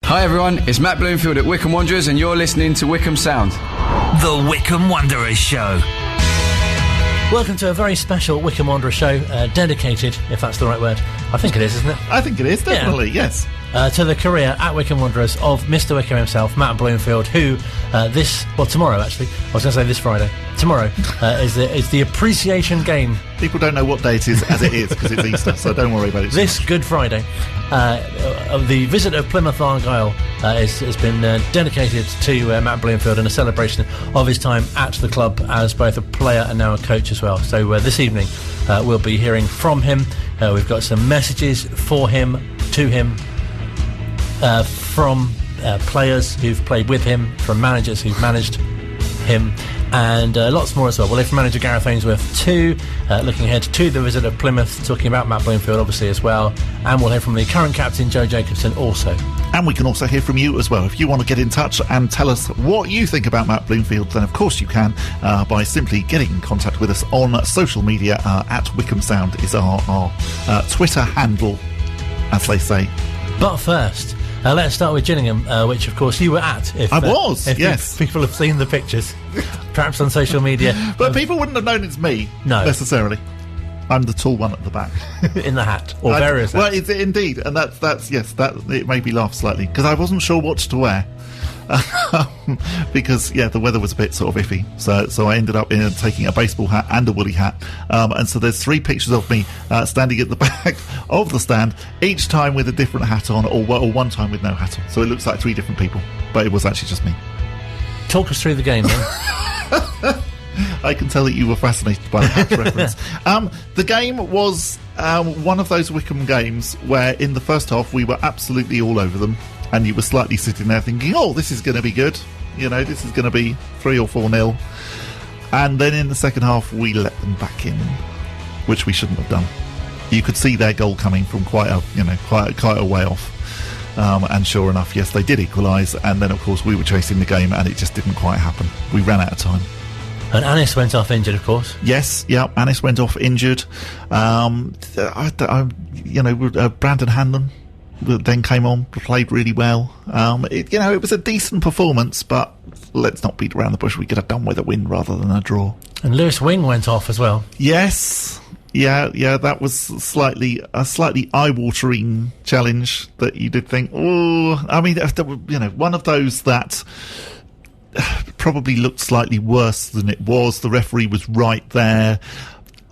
Hi everyone, it's Matt Bloomfield at Wycombe Wanderers and you're listening to Wycombe Sound. The Wycombe Wanderers Show. Welcome to a very special Wycombe Wanderers show, dedicated, if that's the right word. I think it is, isn't it? I think it is, definitely, yes. To the career at Wycombe Wanderers of Mr. Wycombe himself, Matt Bloomfield, who tomorrow actually, I was going to say this Friday, tomorrow is the appreciation game. People don't know what day it is as it is because it's Easter, so don't worry about it. This Good Friday, the visit of Plymouth Argyle has been dedicated to Matt Bloomfield in a celebration of his time at the club as both a player and now a coach as well. So this evening we'll be hearing from him. We've got some messages for him, to him, from players who've played with him, from managers who've managed him, and lots more as well. We'll hear from manager Gareth Ainsworth too, looking ahead to the visit of Plymouth, talking about Matt Bloomfield obviously as well, and we'll hear from the current captain Joe Jacobson also. And we can also hear from you as well. If you want to get in touch and tell us what you think about Matt Bloomfield, then of course you can by simply getting in contact with us on social media. At Wycombe Sound is our Twitter handle, as they say. But first, let's start with Gillingham, which of course you were at. Yes. People have seen the pictures, perhaps on social media. But people wouldn't have known it's me, necessarily. I'm the tall one at the back. In the hat, or various hats. Well, it's indeed, and that's it made me laugh slightly, because I wasn't sure what to wear. Because the weather was a bit sort of iffy, so I ended up taking a baseball hat and a woolly hat, and so there's 3 pictures of me standing at the back of the stand, each time with a different hat on, or one time with no hat on, so it looks like 3 different people, but it was actually just me. Talk us through the game then. I can tell that you were fascinated by the hat reference. The game was one of those Wycombe games where in the first half we were absolutely all over them, and you were slightly sitting there thinking, oh, this is going to be good. This is going to be 3 or 4-0. And then in the second half, we let them back in, which we shouldn't have done. You could see their goal coming from quite a way off. And sure enough, yes, they did equalise. And then, of course, we were chasing the game, and it just didn't quite happen. We ran out of time. And Anis went off injured, of course. Yes, yeah, Anis went off injured. Brandon Hanlon then came on, played really well. It was a decent performance, but let's not beat around the bush. We could have done with a win rather than a draw. And Lewis Wing went off as well. Yes, yeah, that was a slightly eye-watering challenge that you did think, oh, I mean, one of those that probably looked slightly worse than it was. The referee was right there.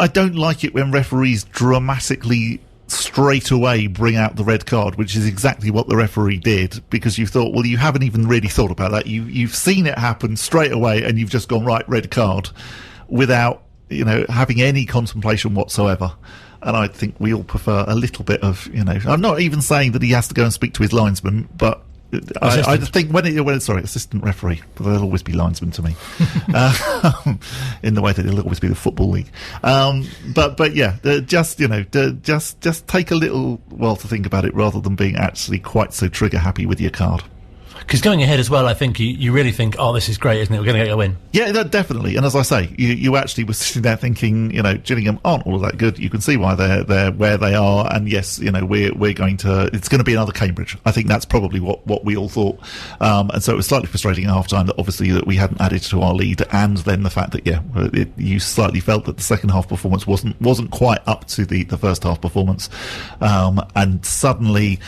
I don't like it when referees dramatically straight away bring out the red card, which is exactly what the referee did, because you thought, well, you haven't even really thought about that. You've seen it happen straight away and you've just gone, right, red card, without having any contemplation whatsoever. And I think we all prefer a little bit of, I'm not even saying that he has to go and speak to his linesman, but I think assistant referee, but they'll always be linesmen to me, in the way that they'll always be the Football League. Just take a little while to think about it rather than being actually quite so trigger happy with your card. Because going ahead as well, I think you really think, oh, this is great, isn't it? We're going to get a win. Yeah, definitely. And as I say, you actually were sitting there thinking, Gillingham aren't all that good. You can see why they're where they are. And yes, we're going to, it's going to be another Cambridge. I think that's probably what we all thought. And so it was slightly frustrating at half time that obviously that we hadn't added to our lead. And then the fact that, you slightly felt that the second half performance wasn't quite up to the first half performance. And suddenly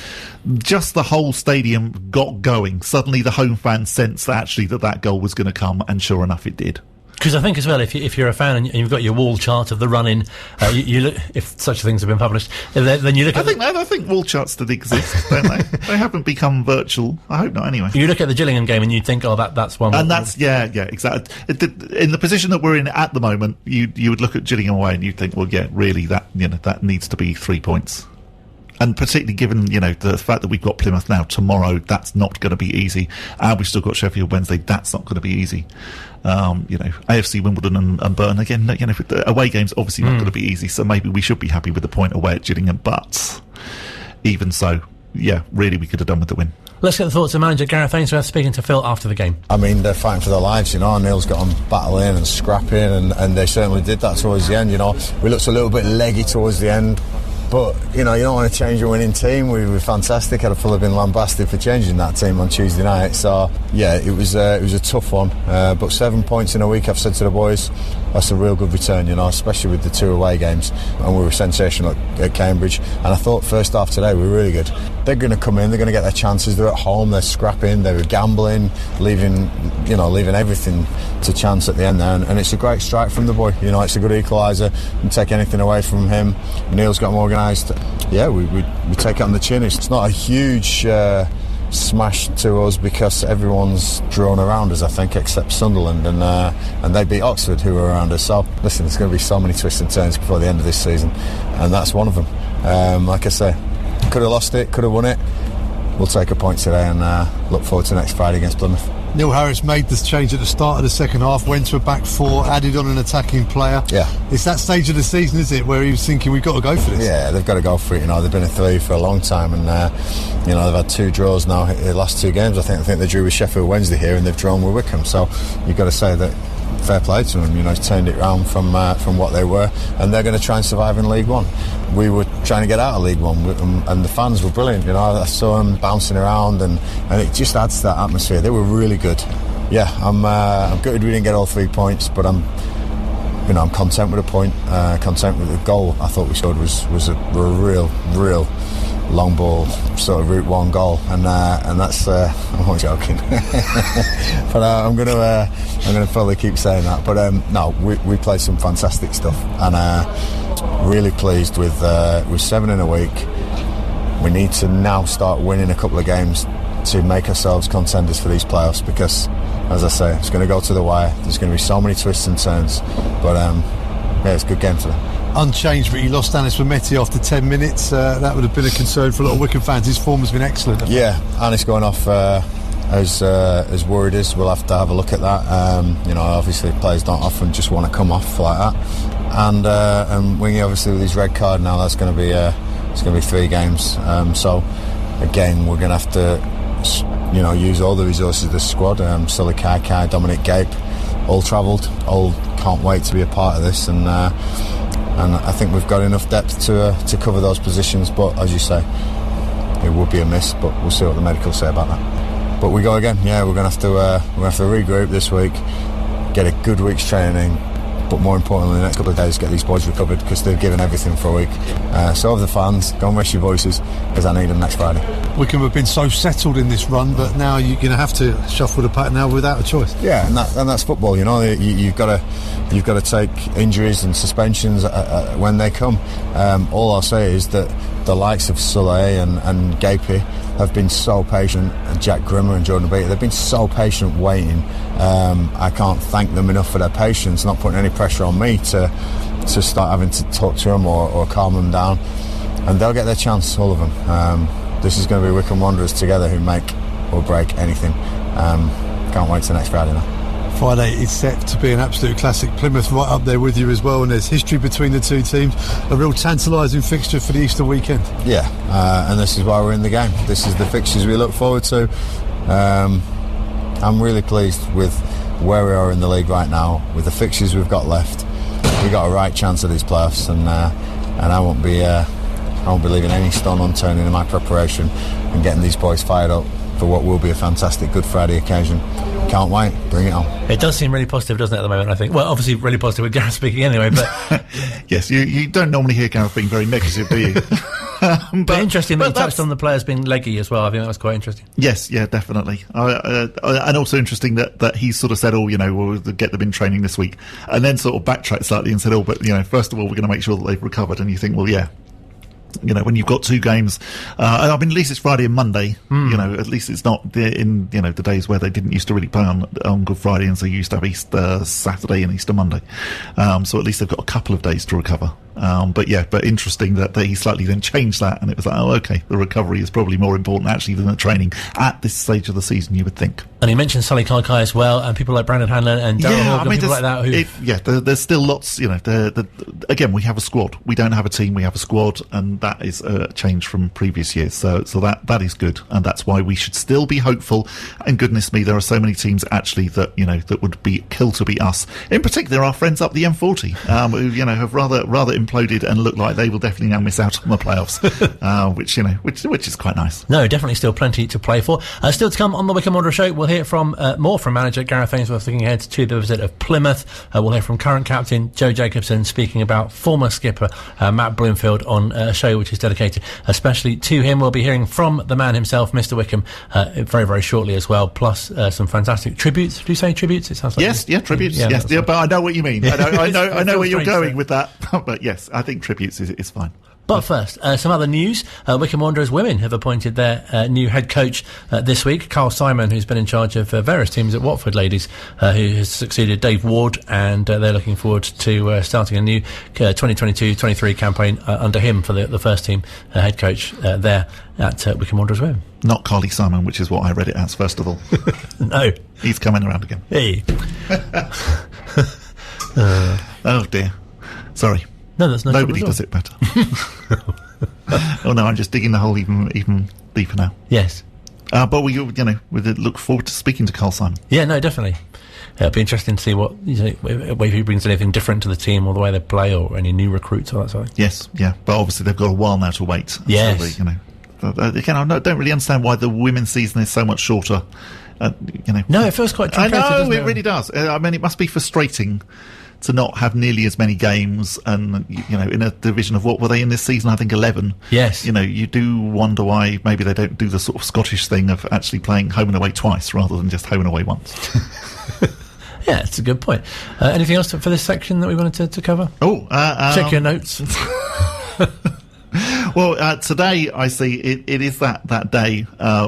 just the whole stadium got going. Suddenly the home fans sensed that actually that goal was going to come, and sure enough it did. Because I think as well, if you're a fan and you've got your wall chart of the run-in, you look, if such things have been published, then you look at... I think wall charts did exist, don't they? They haven't become virtual. I hope not, anyway. You look at the Gillingham game and you think, oh, that's one... And that's, yeah, exactly. In the position that we're in at the moment, you would look at Gillingham away and you'd think, well, yeah, really, that needs to be 3 points. And particularly given, the fact that we've got Plymouth now, tomorrow, that's not going to be easy. And we've still got Sheffield Wednesday, that's not going to be easy. AFC Wimbledon and Burn, again, away games obviously not going to be easy, so maybe we should be happy with the point away at Gillingham. But even so, yeah, really we could have done with the win. Let's get the thoughts of manager Gareth Ainsworth speaking to Phil after the game. I mean, they're fighting for their lives, Neil's got them battling and scrapping, and they certainly did that towards the end, We looked a little bit leggy towards the end. But, you know, you don't want to change a winning team. We were fantastic. I'd have probably been lambasted for changing that team on Tuesday night. So, yeah, it was a tough one. But 7 points in a week, I've said to the boys, that's a real good return, you know, especially with the 2 away games. And we were sensational at Cambridge. And I thought first half today we were really good. They're going to come in, they're going to get their chances. They're at home, they're scrapping, they were gambling, leaving everything to chance at the end there. And it's a great strike from the boy. You know, it's a good equaliser. Didn't take anything away from him. Neil's got them organised. Yeah, we take it on the chin. It's not a huge smash to us because everyone's drawn around us, I think, except Sunderland, and they beat Oxford, who were around us. So listen, there's going to be so many twists and turns before the end of this season, and that's one of them. Like I say, could have lost it, could have won it. We'll take a point today and look forward to next Friday against Plymouth. Neil Harris made this change at the start of the second half, went to a back 4, added on an attacking player. Yeah, it's that stage of the season, is it, where he was thinking we've got to go for this? Yeah, they've got to go for it. You know, they've been a 3 for a long time, and you know, they've had 2 draws now. The last 2 games, I think they drew with Sheffield Wednesday here, and they've drawn with Wycombe. So you've got to say that fair play to them. You know, he's turned it round from what they were, and they're going to try and survive in League One. We were trying to get out of League One, and the fans were brilliant. You know, I saw them bouncing around, and it just adds to that atmosphere. They were really good. Yeah, I'm gutted we didn't get all 3 points, but I'm content with a point, content with the goal. I thought we scored was a real long ball, sort of route 1 goal, and that's I'm not joking, but I'm gonna probably keep saying that. But no, we played some fantastic stuff, and really pleased with 7 in a week. We need to now start winning a couple of games to make ourselves contenders for these playoffs, because, as I say, it's going to go to the wire. There's going to be so many twists and turns, but yeah, it's a good game today. Unchanged, but you lost Anis Vermetti after 10 minutes. That would have been a concern for a lot of Wycombe fans. His form has been excellent. Yeah, Anis going off as worried as. We'll have to have a look at that. You know, obviously players don't often just want to come off like that, and Wingy obviously with his red card now, that's going to be it's going to be 3 games. So again, we're going to have to, you know, use all the resources of the squad. Sully Kai, Dominic Gape, all travelled, all can't wait to be a part of this, and I think we've got enough depth to cover those positions. But as you say, it would be a miss, but we'll see what the medicals say about that. But we go again. Yeah, we're gonna have to regroup this week, get a good week's training, but more importantly, the next couple of days, get these boys recovered, because they've given everything for a week. So have the fans, go and rest your voices, because I need them next Friday. Wycombe have been so settled in this run, but now you're going to have to shuffle the pack now without a choice. Yeah, and that's football. You know, you've got to take injuries and suspensions when they come. All I'll say is that the likes of Sully and Gapey have been so patient, and Jack Grimmer and Jordan Beattie, they've been so patient waiting. I can't thank them enough for their patience, not putting any pressure on me to start having to talk to them or calm them down, and they'll get their chance, all of them. This is going to be Wycombe Wanderers together who make or break anything. Can't wait till next Friday now. Friday is set to be an absolute classic. Plymouth right up there with you as well, and there's history between the 2 teams. A real tantalising fixture for the Easter weekend. Yeah, and this is why we're in the game. This is the fixtures we look forward to. I'm really pleased with where we are in the league right now, with the fixtures we've got left. We've got a right chance of these playoffs, and I won't be leaving any stone unturned in my preparation and getting these boys fired up for what will be a fantastic Good Friday occasion. Can't wait, bring it on. It does seem really positive, doesn't it, at the moment, I think? Well, obviously really positive with Gareth speaking anyway, but yes, you don't normally hear Gareth being very negative, do you? but interesting that you touched on the players being leggy as well. I think that was quite interesting. Yes, yeah, definitely. And also interesting that he sort of said, oh, you know, we'll get them in training this week, and then sort of backtracked slightly and said, oh, but, you know, first of all, we're going to make sure that they've recovered. And you think, well, yeah, you know, when you've got 2 games, I mean, at least it's Friday and Monday. You know, at least it's not in, you know, the days where they didn't used to really play on Good Friday, and so you used to have Easter Saturday and Easter Monday. So at least they've got a couple of days to recover. But interesting that he slightly then changed that, and it was like, oh, okay, the recovery is probably more important actually than the training at this stage of the season, you would think. And he mentioned Sully Kai as well, and people like Brandon Hanlon and Darren Hawke, people like that. There's still lots. You know, again, we have a squad. We don't have a team. We have a squad, and that is a change from previous years. So that is good, and that's why we should still be hopeful. And goodness me, there are so many teams actually that, you know, that would be kill to beat us. In particular, our friends up the M40, who, you know, have rather imploded and look like they will definitely now miss out on the playoffs, which is quite nice. No, definitely still plenty to play for. Still to come on the Wycombe Wanderers show, we'll hear from more from manager Gareth Ainsworth looking ahead to the visit of Plymouth. We'll hear from current captain Joe Jacobson speaking about former skipper Matt Bloomfield on a show which is dedicated especially to him. We'll be hearing from the man himself, Mr. Wycombe, very, very shortly as well, plus some fantastic tributes. Do you say tributes? It sounds like tributes. Yes, but I know what you mean. I know where you're going with that. But yes, I think tributes is fine. But first, some other news. Wycombe Wanderers women have appointed their new head coach this week, Carl Simon, who's been in charge of various teams at Watford Ladies, who has succeeded Dave Ward, and they're looking forward to starting a new 2022-23 campaign under him for the first team head coach there at Wycombe Wanderers women. Not Carly Simon, which is what I read it as, first of all. No. He's coming around again. Hey. Oh, dear. Sorry. No, that's nobody does it better. Oh no, I'm just digging the hole even deeper now. Yes, but we look forward to speaking to Carl Simon. Yeah, no, definitely. It'll be interesting to see what if he brings anything different to the team, or the way they play, or any new recruits or that sort of thing. Yes, yeah, but obviously they've got a while now to wait. Yes, again, I don't really understand why the women's season is so much shorter. No, it feels quite truncated. I know it really does. I mean, it must be frustrating to not have nearly as many games, and in a division of, what were they in this season? I think 11. Yes. You do wonder why maybe they don't do the sort of Scottish thing of actually playing home and away twice rather than just home and away once. Yeah, it's a good point. Anything else for this section that we wanted to cover? Check your notes. Well, today I see it is that day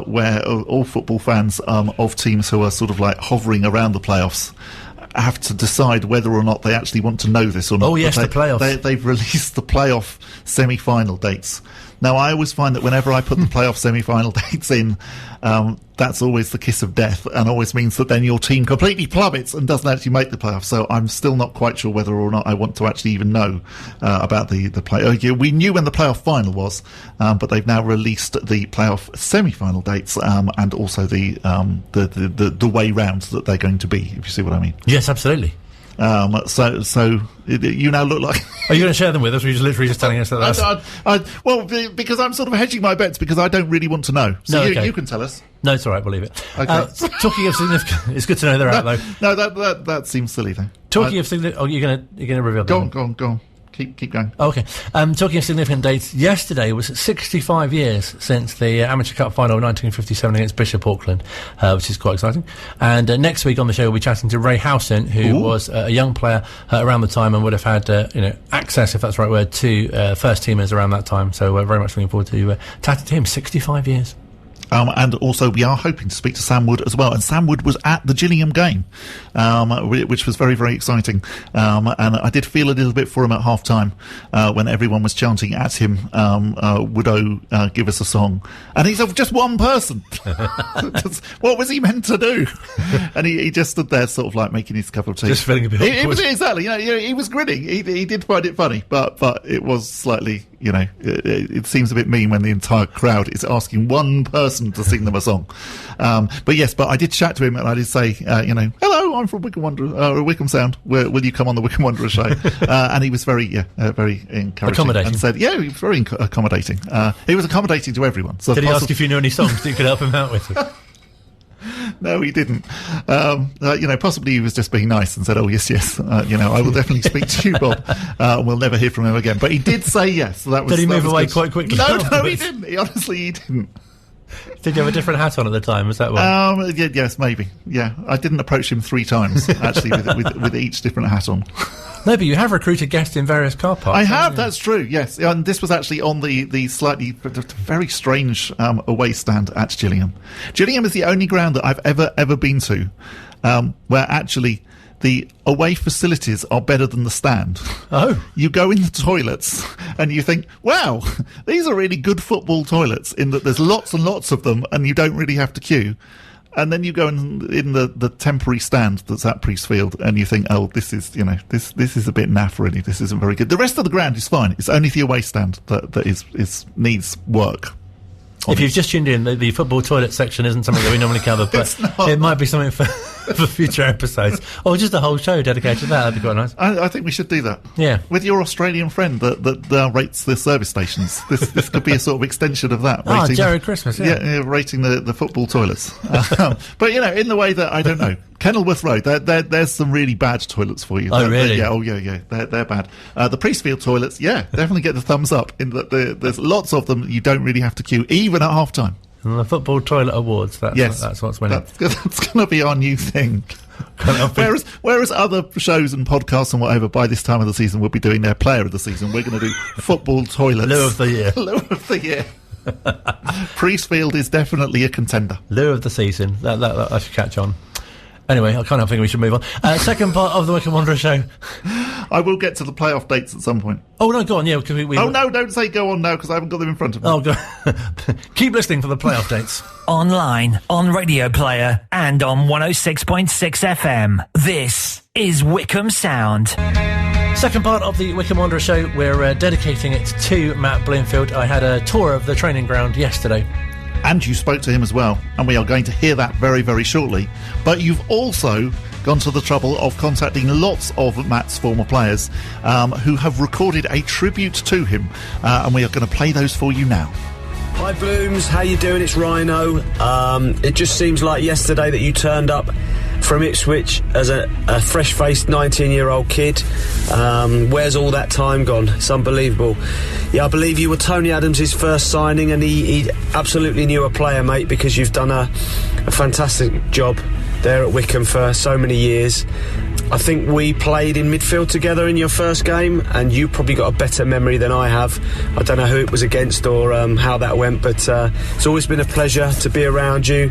where all football fans of teams who are sort of like hovering around the playoffs have to decide whether or not they actually want to know this or not. Oh yes, the playoffs. They've released the playoff semi-final dates. Now, I always find that whenever I put the playoff semi-final dates in, that's always the kiss of death, and always means that then your team completely plummets and doesn't actually make the playoffs. So I'm still not quite sure whether or not I want to actually even know about the play. We knew when the playoff final was, but they've now released the playoff semi-final dates and also the way round that they're going to be. If you see what I mean? Yes, absolutely. So you now look like... Are you going to share them with us, or are you literally just telling us that that's... because I'm sort of hedging my bets, because I don't really want to know. So you can tell us. No, it's all right, we'll leave it. Okay. Talking of significant... It's good to know they're out, though. No, that seems silly, though. Talking of significant... Oh, you're going to reveal them? Go on. Keep going. Oh, okay. Talking of significant dates, yesterday was 65 years since the Amateur Cup final of 1957 against Bishop Auckland, which is quite exciting. And next week on the show we'll be chatting to Ray Howson, who was a young player around the time and would have had access, if that's the right word, to first teamers around that time. So we're very much looking forward to chatting to him. 65 years. And also we are hoping to speak to Sam Wood as well. And Sam Wood was at the Gillingham game, which was very, very exciting. And I did feel a little bit for him at half-time when everyone was chanting at him, Woodo, give us a song. And he's just one person. What was he meant to do? And he just stood there sort of like making his cup of tea. Just feeling a bit awkward. Exactly. He was grinning. He did find it funny, but it was slightly, it seems a bit mean when the entire crowd is asking one person to sing them a song. But I did chat to him, and I did say, hello, I'm from Wycombe Wanderers, Wycombe Sound. Will you come on the Wycombe Wanderers show? And he was very encouraging. Accommodating. And said, yeah, he was very accommodating. He was accommodating to everyone. So did he ask if you knew any songs that you could help him out with? No, he didn't. Possibly he was just being nice and said, oh, yes. I will definitely speak to you, Bob. We'll never hear from him again. But he did say yes. So did he move away quite quickly? No, he didn't. He didn't. Did you have a different hat on at the time? Was that one? Yes, maybe. Yeah, I didn't approach him 3 times, actually, with each different hat on. No, but you have recruited guests in various car parks. I have, that's true, yes. And this was actually on the slightly, very strange away stand at Gillingham. Gillingham is the only ground that I've ever been to where actually the away facilities are better than the stand. Oh. You go in the toilets and you think, wow, these are really good football toilets in that there's lots and lots of them and you don't really have to queue. And then you go in the temporary stand that's at Priestfield and you think, oh, this is a bit naff really. This isn't very good. The rest of the ground is fine. It's only the away stand that needs work. If you've just tuned in, the football toilet section isn't something that we normally cover, but it might be something for future episodes, or just a whole show dedicated to that. That'd be quite nice. I think we should do that. Yeah, with your Australian friend that rates the service stations. This could be a sort of extension of that. Jared Christmas. Yeah, rating the football toilets. But in the way that I don't know. Kenilworth Road, there's some really bad toilets for you. Oh, really? Yeah. They're bad. The Priestfield toilets, definitely get the thumbs up. In that there's lots of them. You don't really have to queue, even at half time. And the Football Toilet Awards. That's what's winning. That's going to be our new thing. Whereas other shows and podcasts and whatever by this time of the season will be doing their Player of the Season, we're going to do Football Toilets. Lou of the Year. Lou of the Year. Priestfield is definitely a contender. Lou of the Season. That should catch on. Anyway, I kind of think we should move on. Second part of the Wycombe Wanderers show. I will get to the playoff dates at some point. Oh, no, go on, yeah. We Oh, no, don't say go on now, because I haven't got them in front of me. Oh, go keep listening for the playoff dates. Online, on Radio Player, and on 106.6 FM. This is Wycombe Sound. Second part of the Wycombe Wanderers show, we're dedicating it to Matt Bloomfield. I had a tour of the training ground yesterday. And you spoke to him as well, and we are going to hear that very, very shortly. But you've also gone to the trouble of contacting lots of Matt's former players who have recorded a tribute to him, and we are going to play those for you now. Hi Blooms, how you doing? It's Rhino. It just seems like yesterday that you turned up from Ipswich as a fresh-faced 19-year-old kid. Where's all that time gone? It's unbelievable. Yeah, I believe you were Tony Adams' first signing, and he absolutely knew a player, mate, because you've done a fantastic job there at Wycombe for so many years. I think we played in midfield together in your first game, and you probably got a better memory than I have. I don't know who it was against or how that went, but it's always been a pleasure to be around you.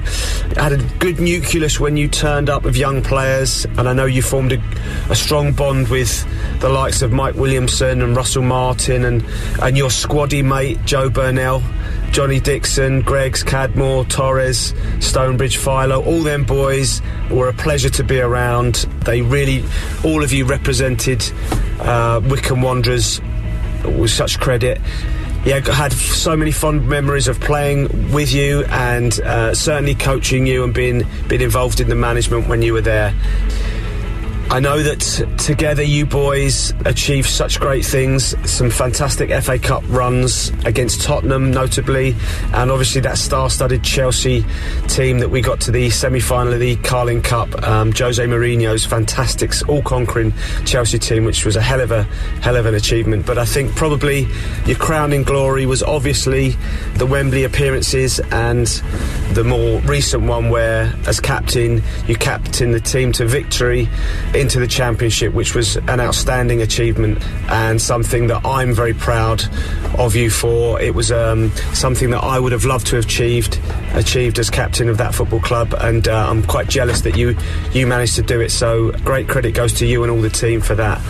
I had a good nucleus when you turned up with young players, and I know you formed a strong bond with the likes of Mike Williamson and Russell Martin and your squaddy mate Joe Burnell, Johnny Dixon, Greggs, Cadmore, Torres, Stonebridge, Philo. All them boys were a pleasure to be around. They really, all of you represented Wycombe Wanderers with such credit. Yeah, I had so many fond memories of playing with you and certainly coaching you and being involved in the management when you were there. I know that together you boys achieved such great things, some fantastic FA Cup runs against Tottenham notably, and obviously that star-studded Chelsea team that we got to the semi-final of the Carling Cup, Jose Mourinho's fantastic all-conquering Chelsea team, which was a hell of an achievement. But I think probably your crowning glory was obviously the Wembley appearances and the more recent one where, as captain, you captained the team to victory into the Championship, which was an outstanding achievement and something that I'm very proud of you for. It was something that I would have loved to have achieved as captain of that football club, and I'm quite jealous that you managed to do it, so great credit goes to you and all the team for that.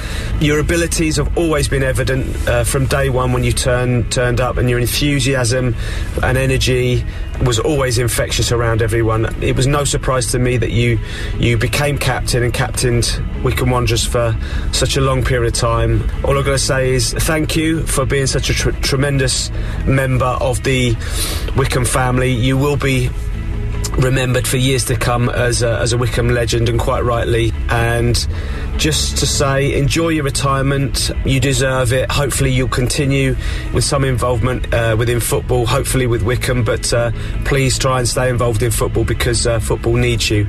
Your abilities have always been evident from day one when you turned up, and your enthusiasm and energy was always infectious around everyone. It was no surprise to me that you became captain and captained Wycombe Wanderers for such a long period of time. All I'm going to say is thank you for being such a tremendous member of the Wycombe family. You will be remembered for years to come as a Wycombe legend, and quite rightly. And just to say, enjoy your retirement. You deserve it. Hopefully you'll continue with some involvement within football, hopefully with Wycombe, but please try and stay involved in football because football needs you.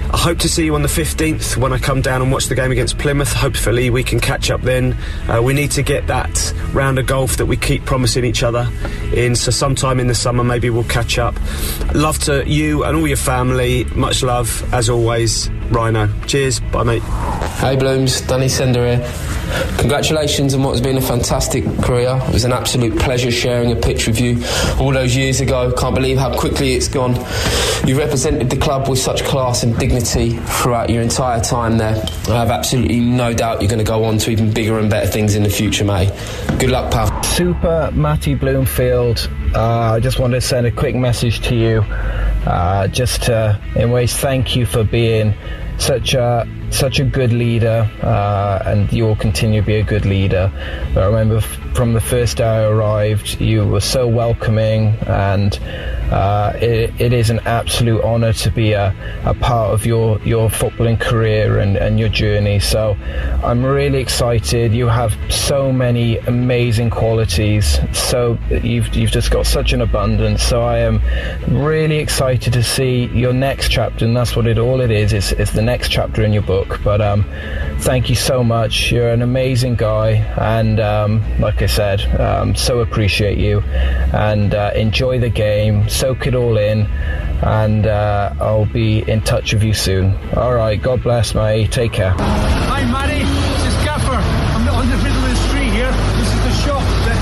I hope to see you on the 15th when I come down and watch the game against Plymouth. Hopefully we can catch up then. We need to get that round of golf that we keep promising each other in, so sometime in the summer maybe we'll catch up. Love to you and all your family. Much love as always. Rhino. Cheers. Bye mate. Hey Blooms, Danny Sender here. Congratulations on what has been a fantastic career. It was an absolute pleasure sharing a pitch with you all those years ago. Can't believe how quickly it's gone. You represented the club with such class and dignity throughout your entire time there. I have absolutely no doubt you're going to go on to even bigger and better things in the future, mate. Good luck, pal. Super Matty Bloomfield. I just wanted to send a quick message to you, just to, in ways, thank you for being such a good leader, and you will continue to be a good leader. But I remember from the first day I arrived, you were so welcoming, and it is an absolute honour to be a part of your footballing career and your journey. So I'm really excited. You have so many amazing qualities. So you've just got such an abundance. So I am really excited to see your next chapter, and that's what all it is. It's the next chapter in your book. But thank you so much. You're an amazing guy, and like I said, so appreciate you, and enjoy the game, soak it all in, and I'll be in touch with you soon. Alright, God bless, mate. Take care. Hi Matty, this is Gaffer. I'm on the middle of the street here. This is the shop that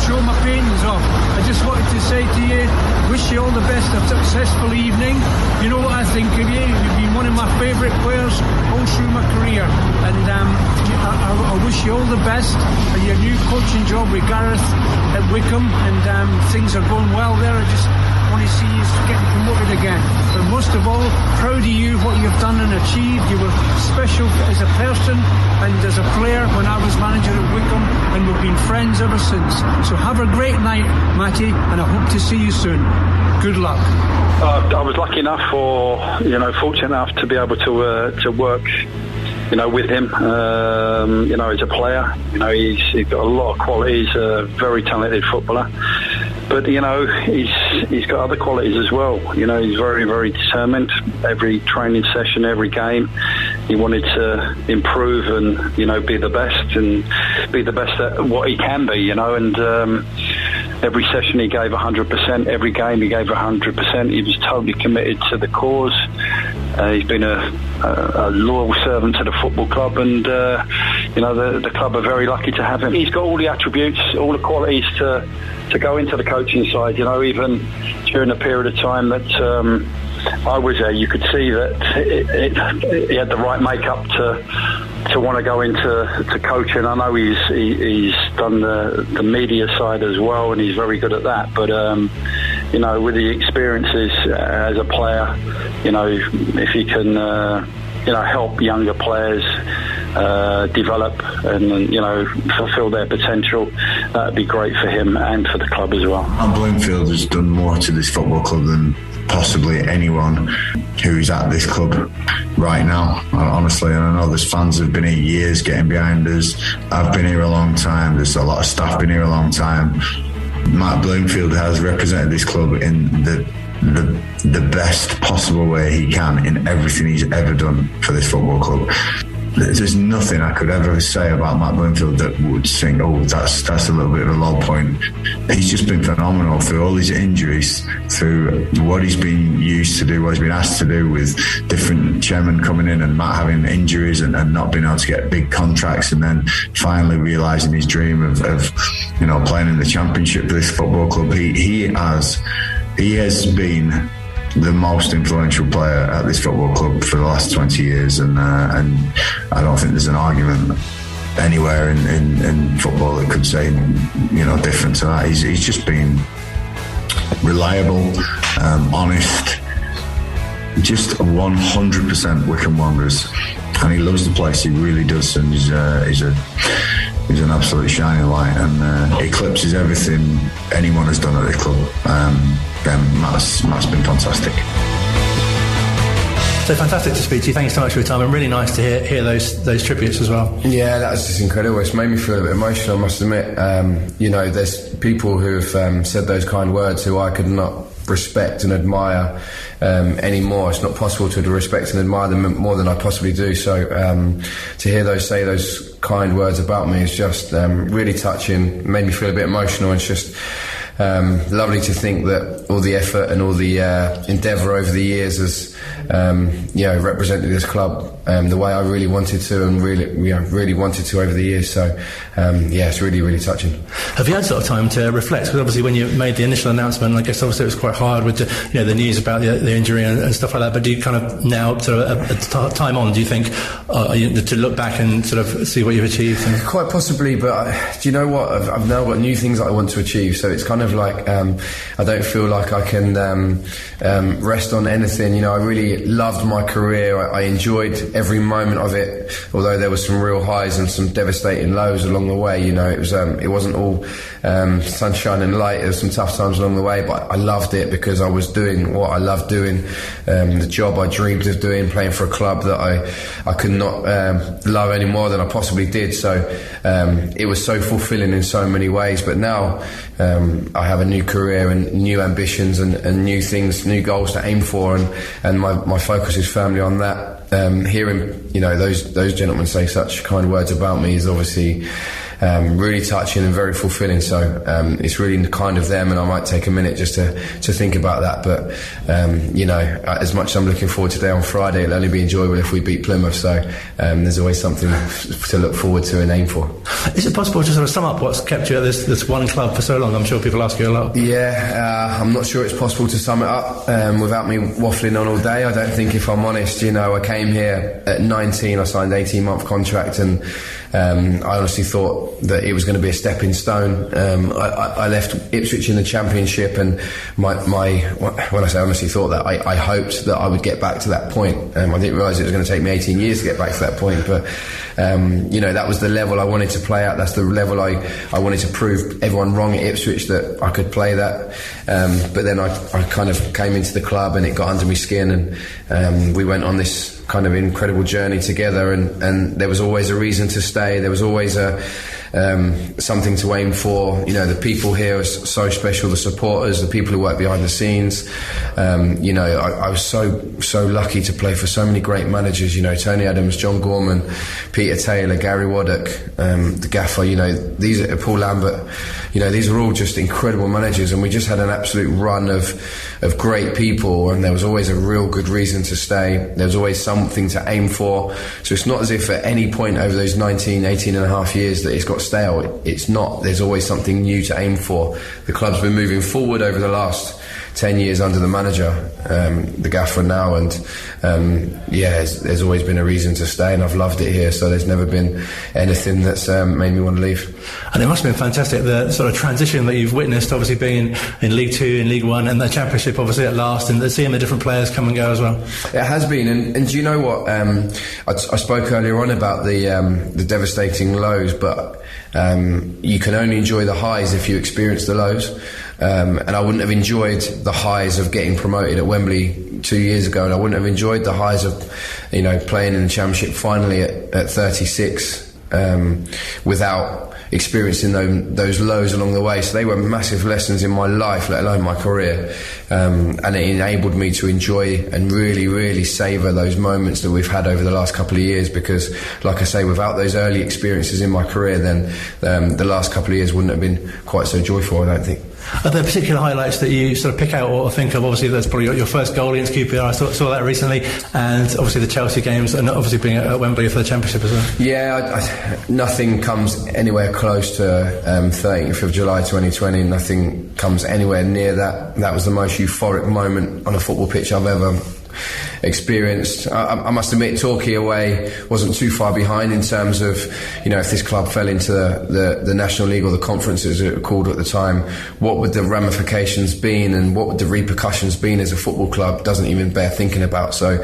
show my paintings off. I just wanted to say to you, wish you all the best, a successful evening. You know what I think of you. You've been one of my favourite players all through my career, and I wish you all the best in your new coaching job with Gareth at Wycombe, and things are going well there. I just want to see you getting promoted again. But most of all, proud of you, what you've done and achieved. You were special as a person and as a player when I was manager at Wycombe, and we've been friends ever since. So have a great night, Matty, and I hope to see you soon. Good luck. I was lucky enough, fortunate enough to be able to work, with him, as a player. He's got a lot of qualities, a very talented footballer. But, he's got other qualities as well. He's very, very determined. Every training session, every game, he wanted to improve and, be the best at what he can be, and every session he gave 100%, every game he gave 100%. He was totally committed to the cause. He's been a loyal servant to the football club, and the club are very lucky to have him. He's got all the attributes, all the qualities to go into the coaching side. Even during a period of time that I was there, you could see that he had the right makeup to want to go into coaching. I know he's done the media side as well, and he's very good at that. But with the experiences as a player, if he can help younger players develop and fulfill their potential, that'd be great for him and for the club as well. Matt Bloomfield has done more to this football club than possibly anyone who's at this club right now, honestly. And I know there's fans who've been here years getting behind us. I've been here a long time. There's a lot of staff been here a long time. Matt Bloomfield has represented this club in the best possible way he can in everything he's ever done for this football club. There's nothing I could ever say about Matt Bloomfield that would think, that's a little bit of a low point. He's just been phenomenal through all his injuries, through what he's been used to do, what he's been asked to do with different chairmen coming in and Matt having injuries and not being able to get big contracts, and then finally realising his dream of playing in the Championship for this football club. He has been the most influential player at this football club for the last 20 years, and I don't think there's an argument anywhere in football that could say different to that. He's just been reliable, honest, just 100% Wycombe Wanderers, and he loves the place. He really does, and he's an absolute shining light, and eclipses everything anyone has done at this club. Matt's been fantastic. So fantastic to speak to you. Thank you so much for your time, and really nice to hear those tributes as well. Yeah, that was just incredible. It's made me feel a bit emotional, I must admit. There's people who have said those kind words who I could not respect and admire anymore. It's not possible to respect and admire them more than I possibly do. So to hear say those kind words about me is just really touching. Made me feel a bit emotional, and it's just lovely to think that all the effort and all the endeavour over the years has represented this club the way I really wanted to, and really wanted to over the years. So it's really, really touching. Have you had sort of time to reflect? Because obviously when you made the initial announcement, I guess obviously it was quite hard with the news about the injury and stuff like that. But do you kind of now, sort of time on, do you think to look back and sort of see what you've achieved? Quite possibly, but do you know what? I've now got new things that I want to achieve. So it's kind of like I don't feel like I can rest on anything. I really loved my career. I enjoyed every moment of it, although there was some real highs and some devastating lows along the way. You know, it wasn't all sunshine and light. There was some tough times along the way, but I loved it because I was doing what I loved doing, the job I dreamed of doing, playing for a club that I could not love any more than I possibly did. So it was so fulfilling in so many ways. But now I have a new career and new ambitions and new things, new goals to aim for, and my focus is firmly on that. Hearing, you know, those gentlemen say such kind words about me is obviously really touching and very fulfilling. So it's really kind of them, and I might take a minute just to think about that. But you know, as much as I'm looking forward to today on Friday, it'll only be enjoyable if we beat Plymouth. So there's always something to look forward to and aim for. Is it possible to sort of sum up what's kept you at this one club for so long? I'm sure people ask you a lot. Yeah, I'm not sure it's possible to sum it up without me waffling on all day. I don't think, if I'm honest. You know, I came here at 19, I signed an 18-month contract, and I honestly thought that it was going to be a stepping stone. I left Ipswich in the Championship, and when I say honestly thought that, I hoped that I would get back to that point. I didn't realise it was going to take me 18 years to get back to that point, but you know, that was the level I wanted to play at. That's the level I wanted to prove everyone wrong at Ipswich that I could play that. But then I kind of came into the club, and it got under my skin, and we went on this kind of incredible journey together, and there was always a reason to stay. There was always something to aim for. You know, the people here are so special, the supporters, the people who work behind the scenes. You know, I was so lucky to play for so many great managers, you know, Tony Adams, John Gorman, Peter Taylor, Gary Waddock, the gaffer, you know, these are Paul Lambert. You know, these are all just incredible managers, and we just had an absolute run of great people, and there was always a real good reason to stay. There was always something to aim for. So it's not as if at any point over those 18 and a half years that it's got stale. It's not. There's always something new to aim for. The club's been moving forward over the last 10 years under the manager, the gaffer now, and there's always been a reason to stay, and I've loved it here, so there's never been anything that's made me want to leave. And it must have been fantastic, the sort of transition that you've witnessed, obviously being in League 2, in League 1 and the Championship obviously at last, and seeing the different players come and go as well. It has been, and do you know what, I spoke earlier on about the devastating lows, but you can only enjoy the highs if you experience the lows. And I wouldn't have enjoyed the highs of getting promoted at Wembley 2 years ago, and I wouldn't have enjoyed the highs of, you know, playing in the Championship finally at 36 without experiencing those lows along the way. So they were massive lessons in my life, let alone my career, and it enabled me to enjoy and really, really savour those moments that we've had over the last couple of years, because, like I say, without those early experiences in my career, then the last couple of years wouldn't have been quite so joyful, I don't think. Are there particular highlights that you sort of pick out or think of? Obviously, that's probably your first goal against QPR. I saw that recently, and obviously the Chelsea games, and obviously being at Wembley for the Championship as well. Yeah, nothing comes anywhere close to 30th of July 2020. Nothing comes anywhere near that. That was the most euphoric moment on a football pitch I've ever experienced. I must admit, Torquay away wasn't too far behind in terms of, you know, if this club fell into the National League or the Conference as it was called at the time, what would the ramifications been and what would the repercussions been as a football club doesn't even bear thinking about. So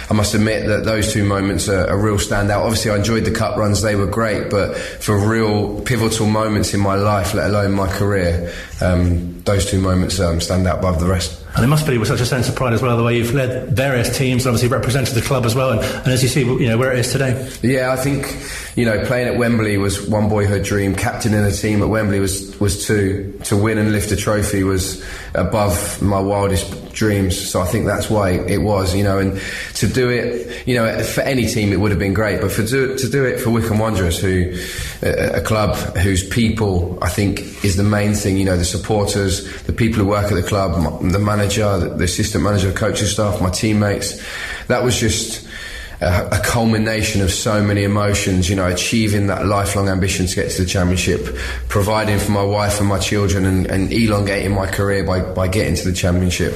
I must admit that those two moments are a real standout. Obviously I enjoyed the cup runs, they were great, but for real pivotal moments in my life, let alone my career, those two moments stand out above the rest. And it must be with such a sense of pride as well, the way you've led various teams and obviously represented the club as well, and as you see, you know, where it is today. Yeah, I think, you know, playing at Wembley was one boyhood dream. Captaining a team at Wembley was two. To win and lift a trophy was above my wildest dreams. So I think that's why it was, you know, and to do it, you know, for any team it would have been great, but to do it for Wycombe Wanderers, who a club whose people I think is the main thing. You know, the supporters, the people who work at the club, the manager, the assistant manager, the coaching staff, my teammates. That was just a culmination of so many emotions, you know, achieving that lifelong ambition to get to the Championship, providing for my wife and my children, and elongating my career by getting to the Championship.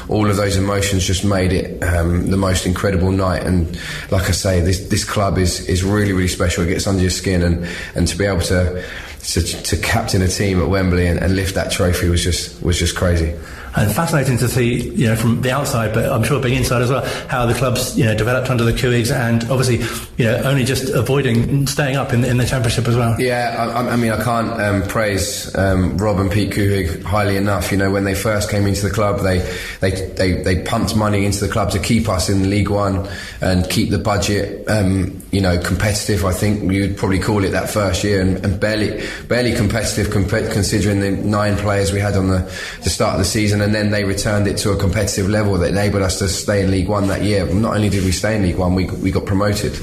All of those emotions just made it the most incredible night. And like I say, this club is really, really special. It gets under your skin, and to be able to to captain a team at Wembley and lift that trophy was just crazy. And fascinating to see, from the outside, but I'm sure being inside as well, how the club's, developed under the Couigs, and obviously, only just avoiding staying up in the Championship as well. Yeah, I mean, I can't praise Rob and Pete Couig highly enough. When they first came into the club, they pumped money into the club to keep us in League One and keep the budget, competitive. I think you would probably call it that first year, and barely competitive considering the 9 players we had on the start of the season. And then they returned it to a competitive level that enabled us to stay in League One that year. Not only did we stay in League One, we got promoted.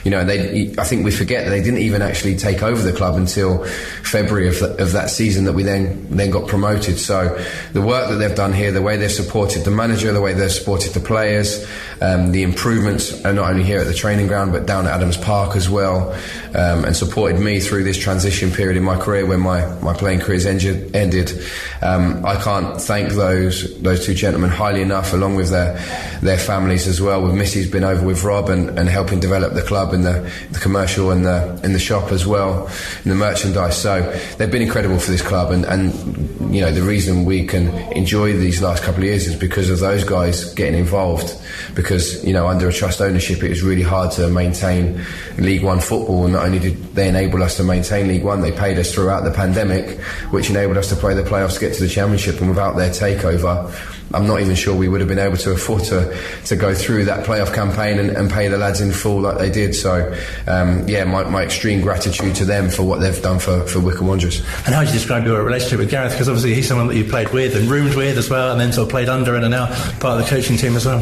I think we forget that they didn't even actually take over the club until February of that season that we then got promoted. So the work that they've done here, the way they've supported the manager, the way they've supported the players, the improvements are not only here at the training ground but down at Adams Park as well, and supported me through this transition period in my career when my playing career's ended. I can't thank those 2 gentlemen highly enough, along with their families as well, with Missy's been over with Rob and helping develop the club and the commercial and in the shop as well, in the merchandise. So they've been incredible for this club, and the reason we can enjoy these last couple of years is because of those guys getting involved, because under a trust ownership it was really hard to maintain League One football. And not only did they enable us to maintain League One, they paid us throughout the pandemic, which enabled us to play the playoffs to get to the Championship, and without their takeover, I'm not even sure we would have been able to afford to go through that playoff campaign and pay the lads in full like they did. So my extreme gratitude to them for what they've done for Wycombe Wanderers. And how would you describe your relationship with Gareth? Because obviously he's someone that you played with and roomed with as well, and then sort of played under and are now part of the coaching team as well.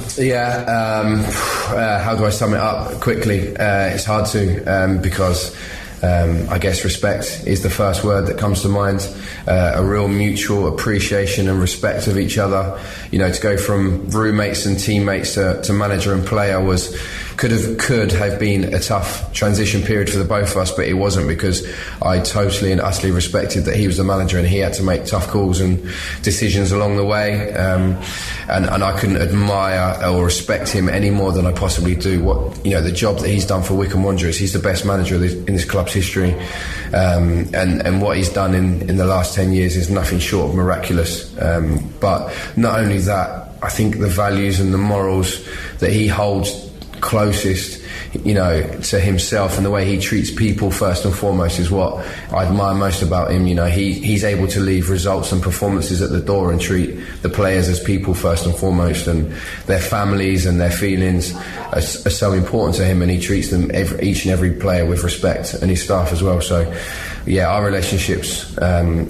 How do I sum it up quickly? It's hard to because I guess respect is the first word that comes to mind. A real mutual appreciation and respect of each other. To go from roommates and teammates to manager and player could have been a tough transition period for the both of us, but it wasn't, because I totally and utterly respected that he was the manager and he had to make tough calls and decisions along the way. And I couldn't admire or respect him any more than I possibly do. The job that he's done for Wycombe Wanderers. He's the best manager in this club's history, and what he's done in the last 10 years is nothing short of miraculous. But not only that, I think the values and the morals that he holds closest, to himself, and the way he treats people first and foremost is what I admire most about him. He's able to leave results and performances at the door and treat the players as people first and foremost, and their families and their feelings are so important to him, and he treats them each and every player with respect, and his staff as well. So our relationship's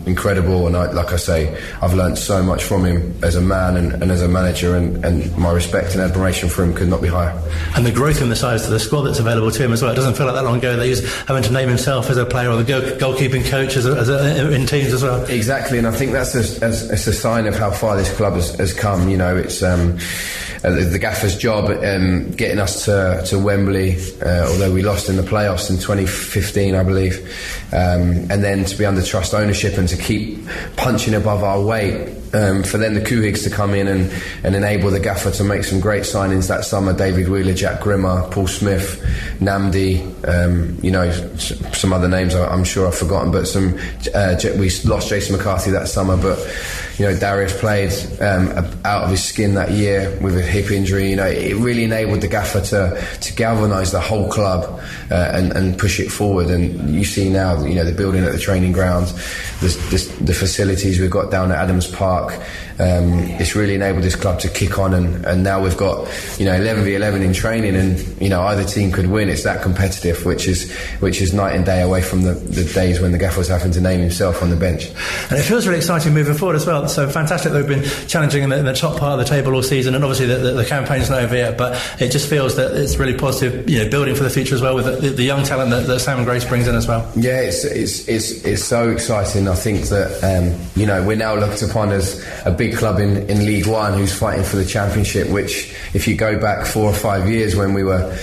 incredible, and like I say, I've learnt so much from him as a man and as a manager, and my respect and admiration for him could not be higher. And the growth in the size of the squad that's available to him as well. It doesn't feel like that long ago that he was having to name himself as a player or the goalkeeping coach in teams as well. Exactly, and I think that's a sign of how far this club has come. It's the gaffer's job getting us to Wembley, although we lost in the playoffs in 2015, I believe, and then to be under trust ownership and to keep punching above our weight. For then the Couigs to come in and enable the gaffer to make some great signings that summer. David Wheeler, Jack Grimmer, Paul Smith, Namdi, some other names I'm sure I've forgotten, but we lost Jason McCarthy that summer, but Darius played out of his skin that year with a hip injury. It really enabled the gaffer to galvanise the whole club and push it forward. And you see now, the building at the training ground, the facilities we've got down at Adams Park. It's really enabled this club to kick on, and now we've got 11v11 in training, and either team could win. It's that competitive, which is night and day away from the days when the gaffer was having to name himself on the bench. And it feels really exciting moving forward as well. So fantastic that we've been challenging in the top part of the table all season, and obviously the campaign's not over yet, but it just feels that it's really positive, building for the future as well with the young talent that Sam Grace brings in as well. Yeah, it's so exciting. I think that we're now looked upon as a big club in League One who's fighting for the Championship, which if you go back 4 or 5 years when we were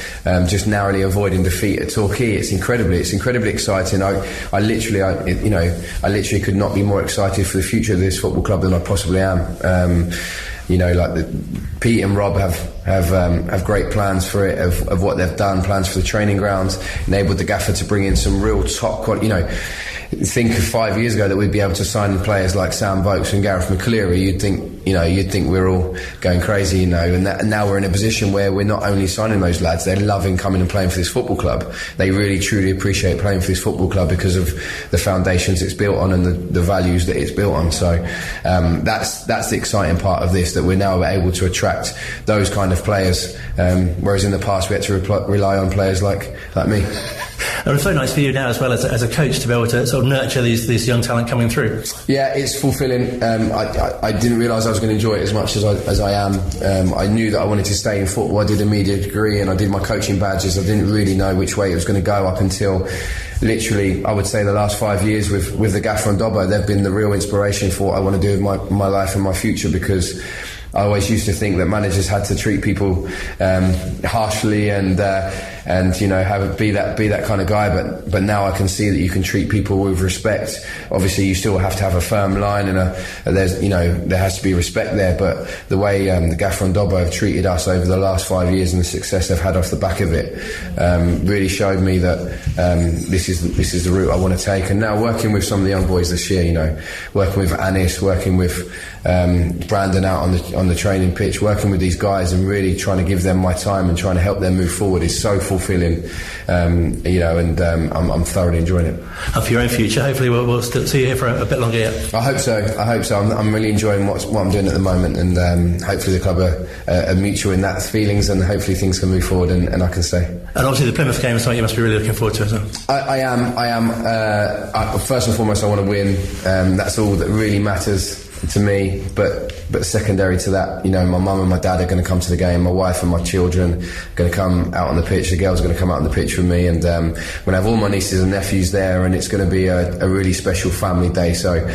just narrowly avoiding defeat at Torquay, it's incredibly exciting. I literally could not be more excited for the future of this football club than I possibly am. Pete and Rob have great plans for it, of what they've done, plans for the training grounds, enabled the gaffer to bring in some real top quality. think of 5 years ago that we'd be able to sign players like Sam Vokes and Gareth McCleary, you'd think we're all going crazy, and now we're in a position where we're not only signing those lads, they're loving coming and playing for this football club. They really truly appreciate playing for this football club because of the foundations it's built on and the values that it's built on. So that's the exciting part of this, that we're now able to attract those kind of players, whereas in the past we had to rely on players like me. And it's so nice for you now as well as a coach to be able to sort of nurture these young talent coming through. Yeah, it's fulfilling. I didn't realise I was going to enjoy it as much as I am. I knew that I wanted to stay in football. I did a media degree and I did my coaching badges. I didn't really know which way it was going to go up until literally, I would say, the last 5 years with the Gaffer and Dobbo. They've been the real inspiration for what I want to do with my life and my future, because I always used to think that managers had to treat people harshly and be that kind of guy. But now I can see that you can treat people with respect. Obviously, you still have to have a firm line and there has to be respect there. But the way the Gaffer and Dobbo have treated us over the last 5 years and the success they've had off the back of it really showed me that this is the route I want to take. And now working with some of the young boys this year, working with Anis, working with Brandon out on the training pitch, working with these guys and really trying to give them my time and trying to help them move forward is so fulfilling, and I'm thoroughly enjoying it. And for your own future, hopefully we'll still see you here for a bit longer yet. I hope so. I'm really enjoying what I'm doing at the moment, and hopefully the club are mutual in that feelings, and hopefully things can move forward and I can stay. And obviously the Plymouth game is something you must be really looking forward to as well. I am. First and foremost, I want to win. That's all that really matters to me, but secondary to that, my mum and my dad are going to come to the game, my wife and my children are going to come out on the pitch, the girls are going to come out on the pitch with me, and I'm going to have all my nieces and nephews there, and it's going to be a really special family day. So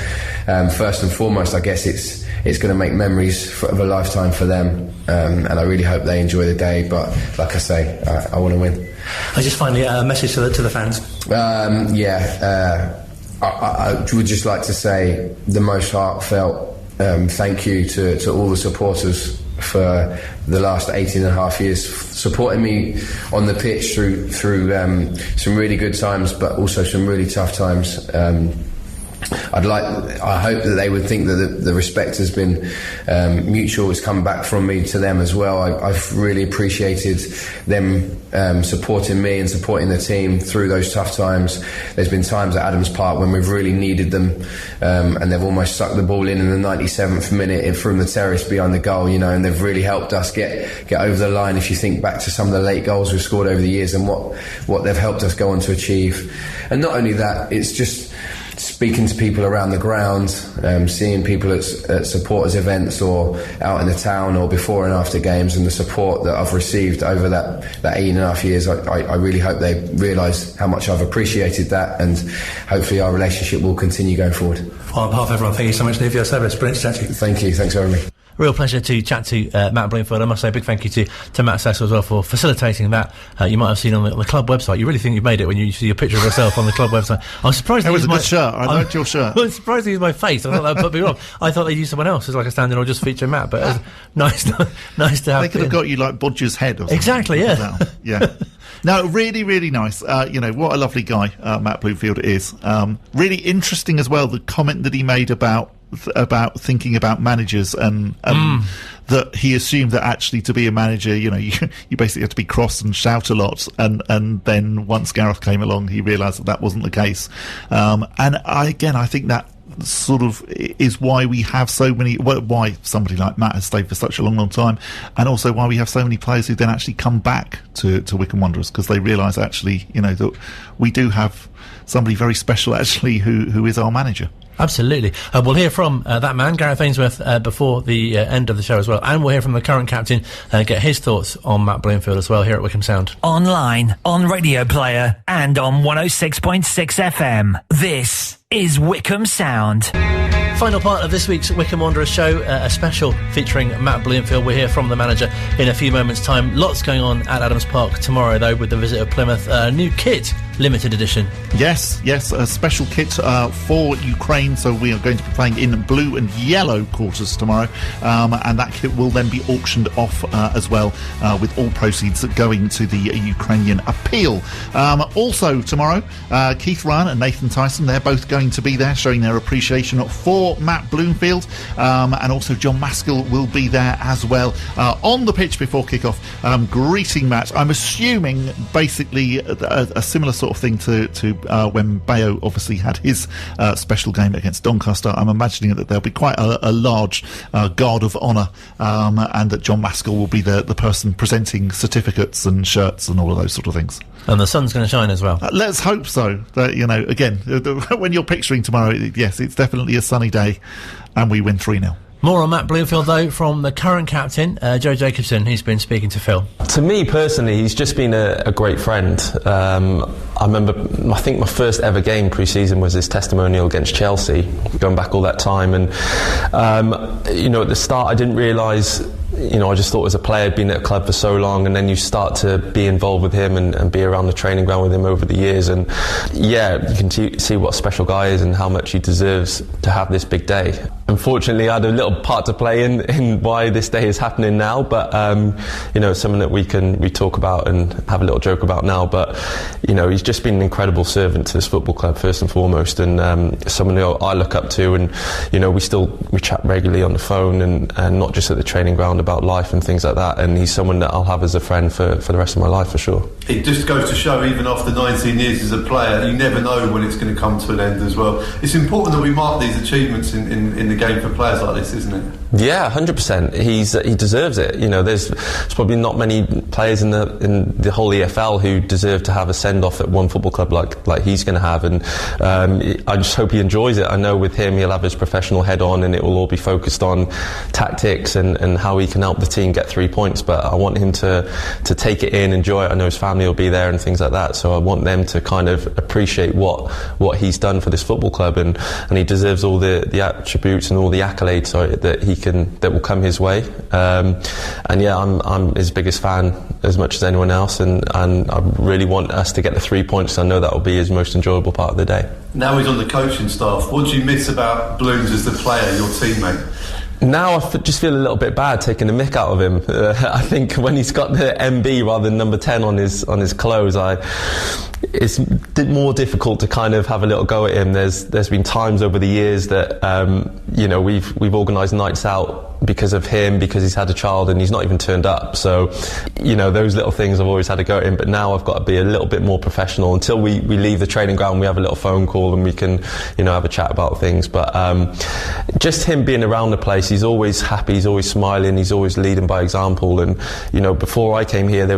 first and foremost, I guess it's going to make memories of a lifetime for them, and I really hope they enjoy the day. But like I say, I want to win. I just finally a message to the fans. I would just like to say the most heartfelt thank you to all the supporters for the last 18 and a half years, supporting me on the pitch through some really good times, but also some really tough times. I hope that they would think that the respect has been mutual. It's come back from me to them as well. I've really appreciated them supporting me and supporting the team through those tough times. There's been times at Adams Park when we've really needed them, and they've almost sucked the ball in the 97th minute from the terrace behind the goal, and they've really helped us get over the line. If you think back to some of the late goals we've scored over the years and what they've helped us go on to achieve. And not only that, it's just speaking to people around the ground, seeing people at supporters events or out in the town or before and after games, and the support that I've received over that 18.5 years, I really hope they realise how much I've appreciated that, and hopefully our relationship will continue going forward. Well, on behalf of everyone, thank you so much, Lee, for your service. Brilliant to chat to you. Thank you, thanks for having me. Real pleasure to chat to Matt Bloomfield. I must say a big thank you to Matt Cecil as well for facilitating that. You might have seen on the club website. You really think you've made it when you see a picture of yourself on the club website. I was surprised. It was a good shirt. I liked your shirt. I was surprised they used my face. I thought that would put me wrong. I thought they used someone else as like a stand-in or just feature Matt. But it was nice to have. They could have got you like Bodger's head or something. Exactly. Yeah. Yeah. No, really, really nice. What a lovely guy Matt Bloomfield is. Really interesting as well, the comment that he made about thinking about managers and that he assumed that actually to be a manager, you basically have to be cross and shout a lot, and then once Gareth came along, he realised that wasn't the case. I think that sort of is why we have so many, why somebody like Matt has stayed for such a long time, and also why we have so many players who then actually come back to Wycombe Wanderers, because they realise actually, that we do have somebody very special actually who is our manager. Absolutely. We'll hear from that man, Gareth Ainsworth, before the end of the show as well. And we'll hear from the current captain and get his thoughts on Matt Bloomfield as well here at Wycombe Sound. Online, on Radio Player, and on 106.6 FM. This is Wycombe Sound. Final part of this week's Wycombe Wanderers show, a special featuring Matt Bloomfield. We'll hear from the manager in a few moments' time. Lots going on at Adams Park tomorrow, though, with the visit of Plymouth. New kit, limited edition. Yes, a special kit for Ukraine. So we are going to be playing in blue and yellow quarters tomorrow, and that kit will then be auctioned off as well, with all proceeds going to the Ukrainian appeal. Also tomorrow, Keith Ryan and Nathan Tyson, they're both going to be there showing their appreciation for Matt Bloomfield, and also John Maskell will be there as well on the pitch before kick-off, greeting Matt. I'm assuming basically a similar sort of thing to when Bayo obviously had his special game against Doncaster. I'm imagining that there'll be quite a large guard of honour, and that John Maskell will be the person presenting certificates and shirts and all of those sort of things. And the sun's going to shine as well. Let's hope so. That, again, when you're picturing tomorrow, yes, it's definitely a sunny day, and we win 3-0. More on Matt Bloomfield, though, from the current captain, Joe Jacobson, who's been speaking to Phil. To me, personally, he's just been a great friend. I remember, I think my first ever game pre-season was his testimonial against Chelsea, going back all that time. And, at the start, I didn't realise... I just thought as a player, being at a club for so long, and then you start to be involved with him and be around the training ground with him over the years, and you can see what a special guy is and how much he deserves to have this big day. Unfortunately, I had a little part to play in why this day is happening now, but it's something that we talk about and have a little joke about now. But he's just been an incredible servant to this football club first and foremost, and someone who I look up to, and we chat regularly on the phone and not just at the training ground about life and things like that, and he's someone that I'll have as a friend for the rest of my life for sure. It just goes to show, even after 19 years as a player, you never know when it's going to come to an end as well. It's important that we mark these achievements in the game for players like this, isn't it? Yeah, 100%. He deserves it. There's probably not many players in the whole EFL who deserve to have a send off at one football club like he's going to have, and I just hope he enjoys it. I know with him he'll have his professional head on, and it will all be focused on tactics and how he can help the team get 3 points. But I want him to take it in, enjoy it. I know his family will be there and things like that, so I want them to kind of appreciate what he's done for this football club, and he deserves all the attributes and all the accolades that will come his way. I'm his biggest fan as much as anyone else, and I really want us to get the 3 points. I know that will be his most enjoyable part of the day. Now he's on the coaching staff. What do you miss about Blooms as the player, your teammate? Now I just feel a little bit bad taking the mick out of him. I think when he's got the MB rather than number 10 on his clothes, it's more difficult to kind of have a little go at him. There's been times over the years that we've organised nights out because of him, because he's had a child and he's not even turned up. So those little things I've always had to go at him, but now I've got to be a little bit more professional. Until we leave the training ground, we have a little phone call and we can have a chat about things. But just him being around the place, he's always happy, he's always smiling, he's always leading by example. And before I came here,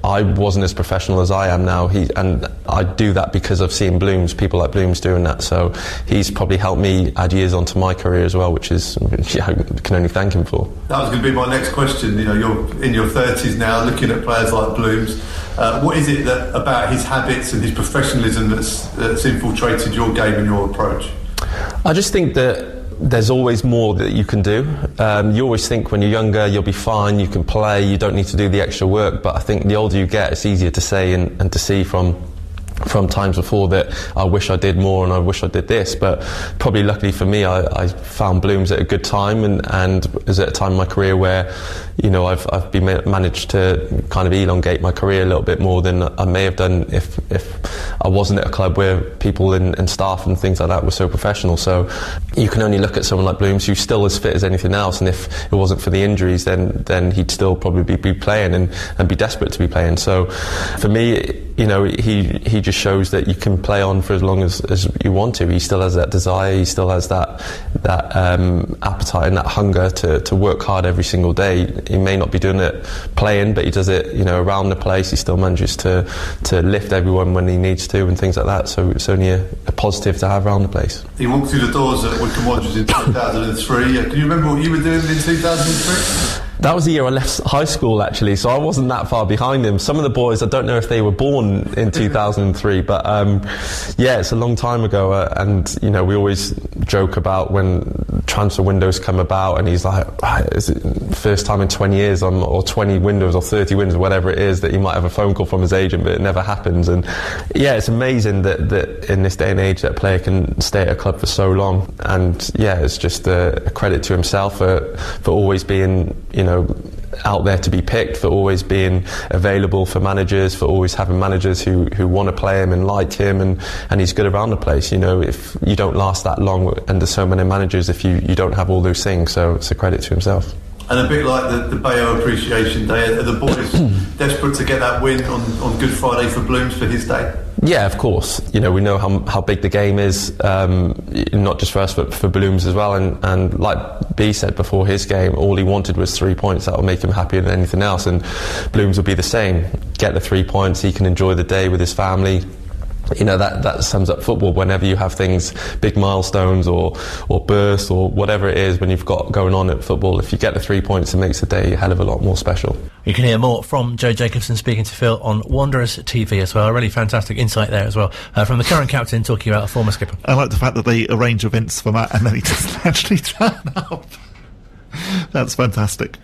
I wasn't as professional as I am now. And I do that because I've seen people like Blooms doing that. So he's probably helped me add years onto my career as well, which is I can only thank him for. That was going to be my next question. You're in your 30s now, looking at players like Blooms. What is it about his habits and his professionalism that's infiltrated your game and your approach? I just think that there's always more that you can do. You always think when you're younger you'll be fine, you can play, you don't need to do the extra work, but I think the older you get, it's easier to say and to see from times before that I wish I did more and I wish I did this. But probably luckily for me, I found Blooms at a good time, and is at a time in my career where I've been managed to kind of elongate my career a little bit more than I may have done if I wasn't at a club where people and staff and things like that were so professional. So you can only look at someone like Blooms, who's still as fit as anything else, and if it wasn't for the injuries, then he'd still probably be playing and be desperate to be playing. So for me, he just shows that you can play on for as long as you want to. He still has that desire, he still has that appetite and that hunger to work hard every single day. He may not be doing it playing, but he does it around the place. He still manages to lift everyone when he needs to and things like that. So it's only a positive to have around the place. He walked through the doors at Wycombe Wanderers in 2003. Can you remember what you were doing in 2003? That was the year I left high school, actually, so I wasn't that far behind him. Some of the boys, I don't know if they were born in 2003, but yeah, it's a long time ago. And you know, we always joke about when transfer windows come about, and he's like, "Is it first time in 20 years, or 20 windows, or 30 windows, whatever it is, that he might have a phone call from his agent," but it never happens. And yeah, it's amazing that in this day and age that a player can stay at a club for so long. And yeah, it's just a credit to himself for always being, you know, out there to be picked, for always being available for managers, for always having managers who want to play him and like him, and he's good around the place. You know, if you don't last that long under so many managers, if you don't have all those things, so it's a credit to himself. And a bit like the Bayo Appreciation Day, are the boys desperate to get that win on Good Friday for Blooms for his day? Yeah, of course. You know, we know how big the game is, not just for us, but for Blooms as well. And like B said before his game, all he wanted was 3 points. That will make him happier than anything else. And Blooms will be the same. Get the 3 points, he can enjoy the day with his family. You know, that sums up football. Whenever you have things, big milestones or bursts or whatever it is, when you've got going on at football, if you get the 3 points, it makes the day a hell of a lot more special. You can hear more from Joe Jacobson speaking to Phil on Wanderers TV as well. A really fantastic insight there as well, from the current captain talking about a former skipper. I like the fact that they arrange events for Matt and then he doesn't actually turn up. That's fantastic.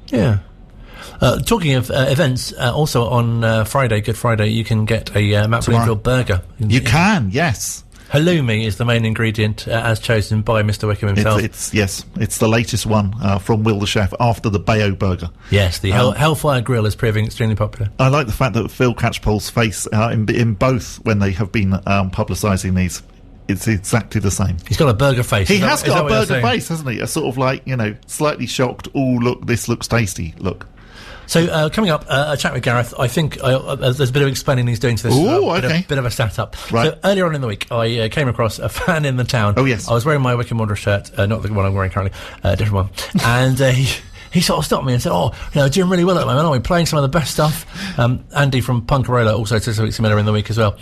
Yeah. Talking of events, also on Friday, Good Friday, you can get a Matt Bloomfield burger. You can, yes. Halloumi is the main ingredient, as chosen by Mr. Wycombe himself. It's the latest one from Will the Chef after the Bayo burger. Yes, the Hellfire Grill is proving extremely popular. I like the fact that Phil Catchpole's face in both when they have been publicising these. It's exactly the same. He's got a burger face. He has got a burger face, hasn't he? A sort of like, you know, slightly shocked, oh, look, this looks tasty, look. So, coming up, a chat with Gareth. I think there's a bit of explaining he's doing to this. Ooh, okay. Bit of a setup. Right. So, earlier on in the week, I came across a fan in the town. Oh, yes. I was wearing my Wycombe Wanderers shirt, not the one I'm wearing currently, a different one. And he sort of stopped me and said, "Oh, you know, doing really well at the moment, aren't we? Playing some of the best stuff." Andy from Punkarola also said something similar in the week as well.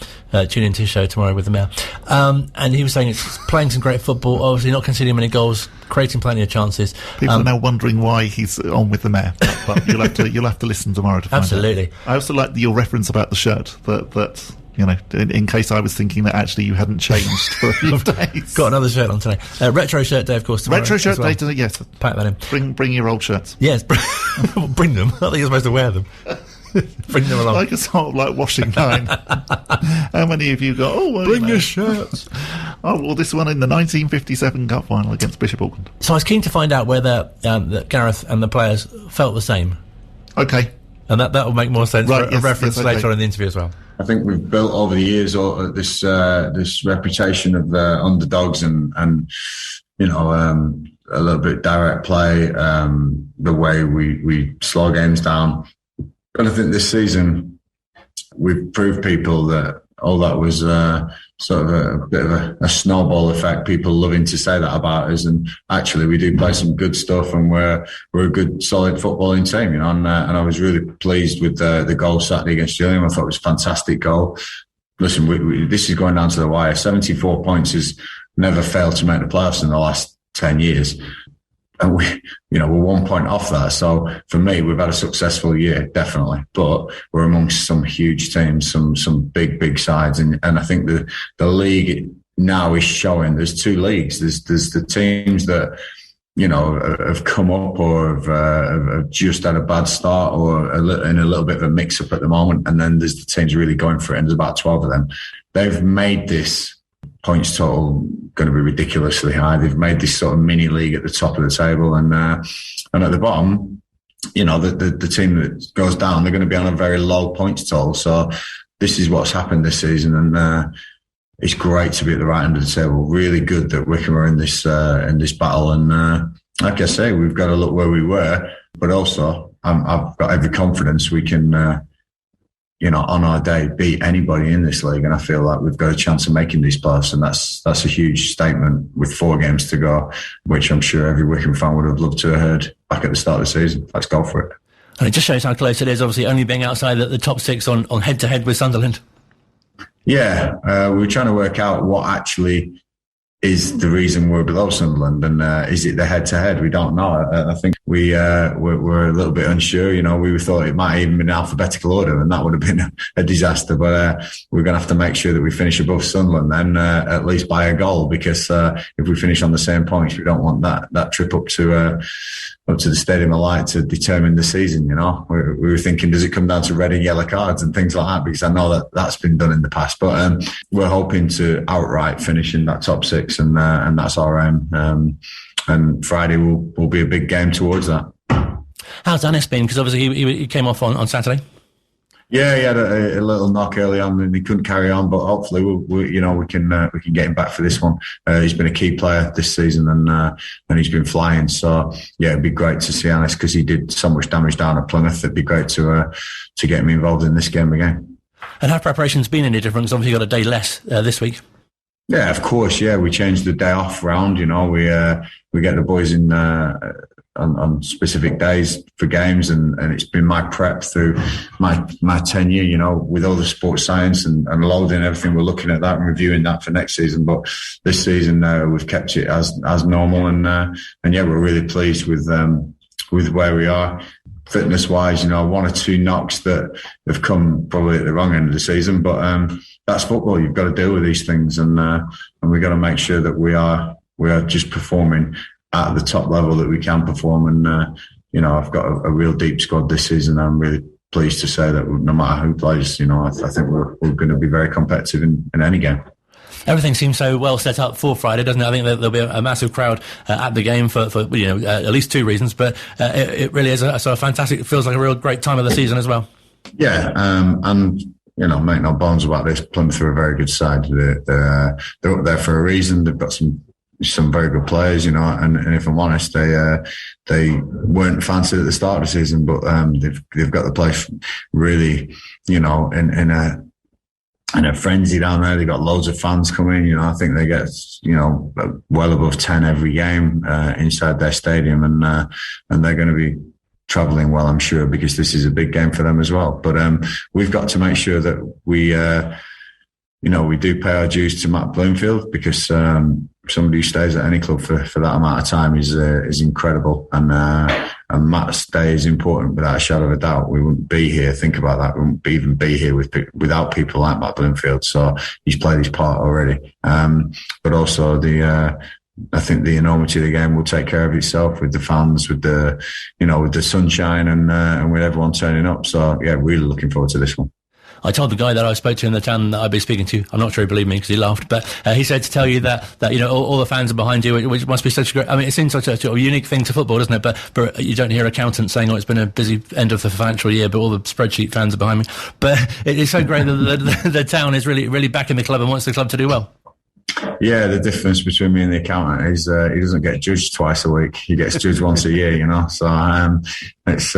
Tune into his show tomorrow with the Mayor. And he was saying it's playing some great football, obviously not conceding many goals, creating plenty of chances. People are now wondering why he's on with the Mayor, but you'll have to listen tomorrow to find Absolutely. out. I also like your reference about the shirt, that you know, in case I was thinking that actually you hadn't changed for a few days. Got another shirt on today. Retro shirt day, of course, tomorrow. Retro shirt well. day, yes. Pack that in. Bring your old shirts. Yes, bring them. I think you're supposed to wear them. Bring them along. Like a sort of like washing line. How many of you got, bring your shirts? Oh, well, this one in the 1957 Cup final against Bishop Auckland. So I was keen to find out whether that Gareth and the players felt the same. Okay. And that will make more sense for a reference later on in the interview as well. I think we've built over the years this reputation of underdogs and you know, a little bit direct play, the way we slow games down. And I think this season we've proved people that all that was sort of a bit of a snowball effect, people loving to say that about us, and actually we do play some good stuff and we're a good solid footballing team, you know, and I was really pleased with the goal Saturday against Gillingham. I thought it was a fantastic goal. Listen, this is going down to the wire. 74 points has never failed to make the playoffs in the last 10 years. And we're 1 point off that. So for me, we've had a successful year, definitely. But we're amongst some huge teams, some big sides. And I think the league now is showing there's two leagues. There's the teams that, you know, have come up or have just had a bad start or in a little bit of a mix up at the moment. And then there's the teams really going for it. And there's about 12 of them. They've made this points total going to be ridiculously high. They've made this sort of mini league at the top of the table, and at the bottom, you know, the team that goes down, they're going to be on a very low points total. So this is what's happened this season, and it's great to be at the right end of the table. Really good that Wycombe are in this battle, and like I say, we've got to look where we were, but also I've got every confidence we can. You know, on our day, beat anybody in this league, and I feel like we've got a chance of making these playoffs, and that's a huge statement with 4 games to go, which I'm sure every Wycombe fan would have loved to have heard back at the start of the season. Let's go for it. And it just shows how close it is, obviously, only being outside the top 6 on head-to-head with Sunderland. Yeah, we were trying to work out what actually is the reason we're below Sunderland, and is it the head-to-head? We don't know. I think we're a little bit unsure. You know, we thought it might even been alphabetical order, and that would have been a disaster. But we're going to have to make sure that we finish above Sunderland, then at least by a goal, because if we finish on the same points, we don't want that trip up to the Stadium of Light to determine the season. You know, we were thinking, does it come down to red and yellow cards and things like that? Because I know that's been done in the past. But we're hoping to outright finish in that top 6, and that's our aim. And Friday will be a big game towards that. How's Anis been? Because obviously he came off on Saturday. Yeah, he had a little knock early on and he couldn't carry on, but hopefully we can get him back for this one. He's been a key player this season and he's been flying. So yeah, it'd be great to see Anis because he did so much damage down at Plymouth. It'd be great to get him involved in this game again. And have preparations been any different? Obviously, you got a day less this week. Yeah, of course. Yeah, we changed the day off round. You know, we get the boys in on specific days for games, and it's been my prep through my tenure. You know, with all the sports science and loading and everything, we're looking at that and reviewing that for next season. But this season, we've kept it as normal, and yeah, we're really pleased with where we are. Fitness wise, you know, 1 or 2 knocks that have come probably at the wrong end of the season, but that's football. You've got to deal with these things, and we've got to make sure that we are just performing at the top level that we can perform. And you know, I've got a real deep squad this season. I'm really pleased to say that no matter who plays, you know, I think we're going to be very competitive in any game. Everything seems so well set up for Friday, doesn't it? I think there'll be a massive crowd at the game for you know, at least 2 reasons, but it really is a fantastic. It feels like a real great time of the season as well. Yeah, and you know, make no bones about this, Plymouth are a very good side. They're up there for a reason. They've got some very good players, you know, and if I'm honest, they weren't fancied at the start of the season, but they've got the place really, you know, in a frenzy down there. They've got loads of fans coming. You know, I think they get, you know, well above 10 every game inside their stadium, and they're going to be travelling well, I'm sure, because this is a big game for them as well. But we've got to make sure that we, you know, we do pay our dues to Matt Bloomfield, because somebody who stays at any club for that amount of time is incredible, and Matt's day is important without a shadow of a doubt. We wouldn't be here. Think about that. We wouldn't even be here without people like Matt Bloomfield. So he's played his part already. But also I think the enormity of the game will take care of itself with the fans, with the sunshine, and with everyone turning up. So yeah, really looking forward to this one. I told the guy that I spoke to in the town that I'd be speaking to, I'm not sure he believed me because he laughed, but he said to tell you that you know, all the fans are behind you, which must be such a great, I mean, it seems like such a unique thing to football, doesn't it? But you don't hear accountants saying, oh, it's been a busy end of the financial year, but all the spreadsheet fans are behind me. But it's so great that the town is really, really backing the club and wants the club to do well. Yeah, the difference between me and the accountant is he doesn't get judged twice a week. He gets judged once a year, you know. So it's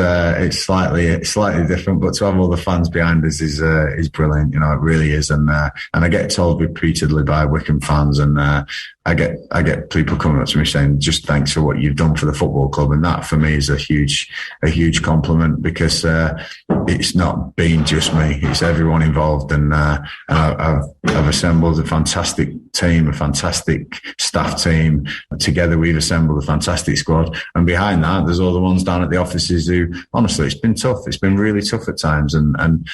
slightly different. But to have all the fans behind us is brilliant. You know, it really is. And I get told repeatedly by Wycombe fans, and I get people coming up to me saying, just thanks for what you've done for the football club. And that for me is a huge compliment, because it's not been just me, it's everyone involved. And I've assembled a fantastic team, a fantastic staff team. Together we've assembled a fantastic squad. And behind that, there's all the ones down at the offices who, honestly, it's been tough. It's been really tough at times. And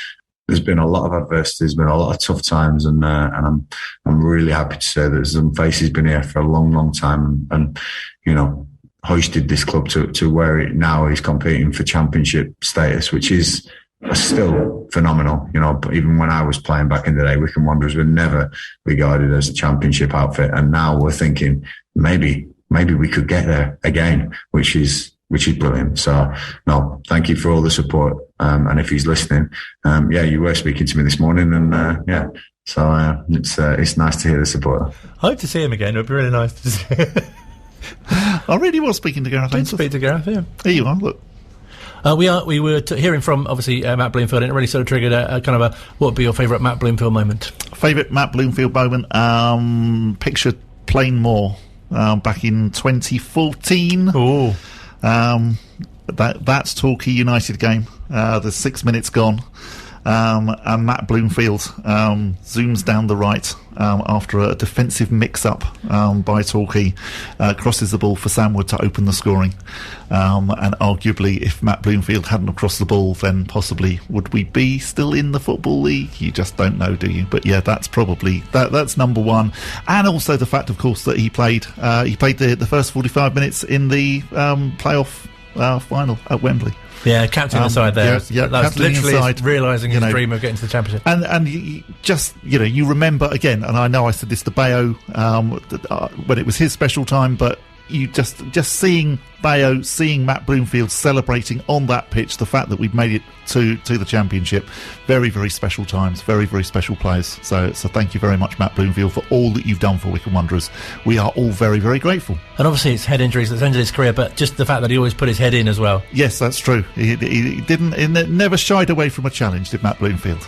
there's been a lot of adversity, there's been a lot of tough times, and I'm really happy to say that some faces been here for a long time, and you know, hoisted this club to where it now is competing for championship status, which is still phenomenal. You know, even when I was playing back in the day, Wycombe Wanderers were never regarded as a championship outfit, and now we're thinking maybe we could get there again, which is brilliant. So, no, thank you for all the support. And if he's listening, yeah, you were speaking to me this morning, and yeah, so it's nice to hear the support. I hope to see him again. It would be really nice to see him. I really was speaking to Gareth Ainsworth. Speak to Gareth, yeah. Here you are, look. We were hearing from, obviously, Matt Bloomfield, and it really sort of triggered a kind of a, what would be your favourite Matt Bloomfield moment? Favourite Matt Bloomfield moment? Picture Plainmoor back in 2014. Oh. That's Torquay United game. The 6 minutes gone. and Matt Bloomfield zooms down the right after a defensive mix-up by Torquay, crosses the ball for Sam Wood to open the scoring. And arguably, if Matt Bloomfield hadn't have crossed the ball, then possibly would we be still in the Football League? You just don't know, do you? But yeah, that's probably that's number one. And also the fact, of course, that he played the first 45 minutes in the playoff final at Wembley. Yeah, captain aside there. Yeah, that was literally realising his dream of getting to the Championship. And you remember again, and I know I said this to Bayo when it was his special time, but you just seeing Bayo, seeing Matt Bloomfield celebrating on that pitch, the fact that we've made it to the Championship, very, very special times, very, very special players. So thank you very much, Matt Bloomfield, for all that you've done for Wycombe Wanderers. We are all very, very grateful. And obviously it's head injuries that's ended his career, but just the fact that he always put his head in as well. Yes, that's true. He never shied away from a challenge, did Matt Bloomfield.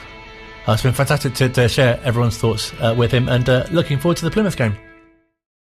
It's been fantastic to share everyone's thoughts with him, and looking forward to the Plymouth game.